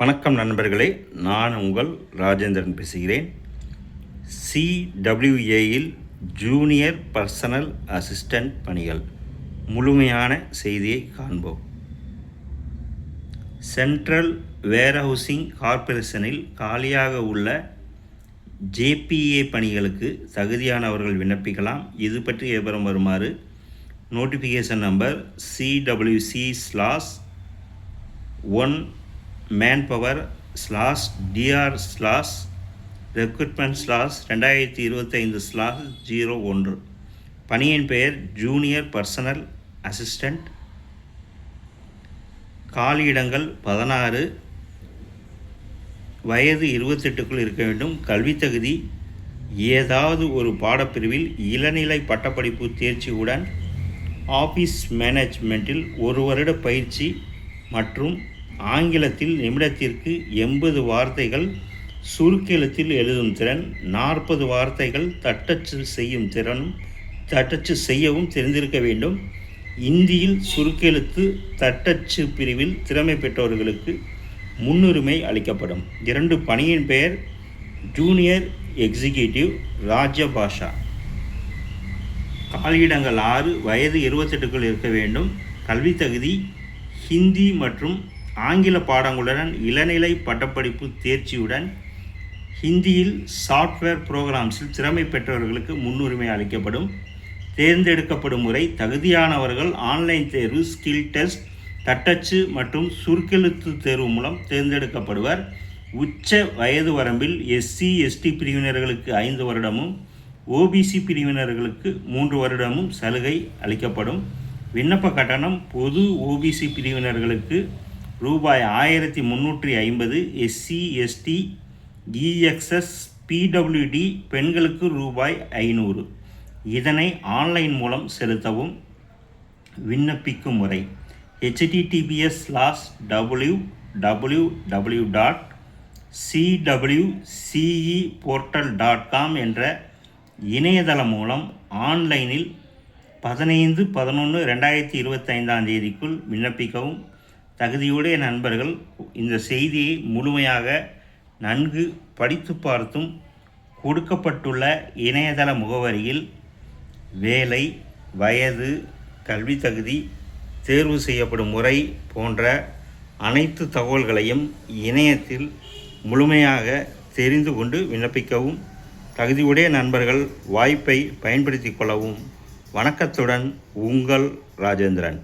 வணக்கம் நண்பர்களே, நான் உங்கள் ராஜேந்திரன் பேசுகிறேன். CWAயில் ஜூனியர் பர்சனல் அசிஸ்டன்ட் பணிகள் முழுமையான செய்தியை காண்போம். சென்ட்ரல் வேர்ஹவுசிங் கார்ப்பரேஷனில் காலியாக உள்ள JPA பணிகளுக்கு தகுதியானவர்கள் விண்ணப்பிக்கலாம். இது பற்றி விவரம் வருமாறு நோட்டிஃபிகேஷன் நம்பர் CWC/1 manpower/DR/recruitment/2025/01. பணியின் பெயர் ஜூனியர் பர்சனல் அசிஸ்டண்ட். காலியிடங்கள் 16. வயது 28க்குள் இருக்க வேண்டும். கல்வித் தகுதி ஏதாவது ஒரு பாடப்பிரிவில் இளநிலை பட்டப்படிப்பு தேர்ச்சியுடன் ஆஃபீஸ் மேனேஜ்மெண்ட்டில் 1 வருட பயிற்சி மற்றும் ஆங்கிலத்தில் நிமிடத்திற்கு 80 வார்த்தைகள் சுருக்கெழுத்தில் எழுதும் திறன், 40 வார்த்தைகள் தட்டச்சு செய்யவும் தெரிந்திருக்க வேண்டும். இந்தியில் சுருக்கெழுத்து தட்டச்சு பிரிவில் திறமை பெற்றவர்களுக்கு முன்னுரிமை அளிக்கப்படும். 2. பணியின் பெயர் ஜூனியர் எக்ஸிக்யூட்டிவ் ராஜபாஷா. காலியிடங்கள் 6. வயது 28க்குள் இருக்க வேண்டும். கல்வித் தகுதி ஹிந்தி மற்றும் ஆங்கில பாடங்களுடன் இளநிலை பட்டப்படிப்பு தேர்ச்சியுடன் ஹிந்தியில் சாஃப்ட்வேர் புரோகிராம்ஸில் திறமை பெற்றவர்களுக்கு முன்னுரிமை அளிக்கப்படும். தேர்ந்தெடுக்கப்படும் முறை: தகுதியானவர்கள் ஆன்லைன் தேர்வு, ஸ்கில் டெஸ்ட், தட்டச்சு மற்றும் சுருக்கெழுத்து தேர்வு மூலம் தேர்ந்தெடுக்கப்படுவர். உச்ச வயது வரம்பில் SC/ST பிரிவினர்களுக்கு 5 வருடமும் OBC பிரிவினர்களுக்கு 3 வருடமும் சலுகை அளிக்கப்படும். விண்ணப்ப கட்டணம்: பொது OBC பிரிவினர்களுக்கு ரூபாய் 1350, SC/ST, EXS, PWD பெண்களுக்கு ரூபாய் 500. இதனை ஆன்லைன் மூலம் செலுத்தவும். விண்ணப்பிக்கும் முறை: https://www.cwceportal.com என்ற இணையதளம் மூலம் ஆன்லைனில் 15/11/2025 விண்ணப்பிக்கவும். தகுதியுடைய நண்பர்கள் இந்த செய்தியை முழுமையாக நன்கு படித்து பார்த்தும் கொடுக்கப்பட்டுள்ள இணையதள முகவரியில் வேலை, வயது, கல்வி தகுதி, தேர்வு செய்யப்படும் முறை போன்ற அனைத்து தகவல்களையும் இணையத்தில் முழுமையாக தெரிந்து கொண்டு விண்ணப்பிக்கவும். தகுதியுடைய நண்பர்கள் வாய்ப்பை பயன்படுத்தி கொள்ளவும். வணக்கத்துடன் உங்கள் ராஜேந்திரன்.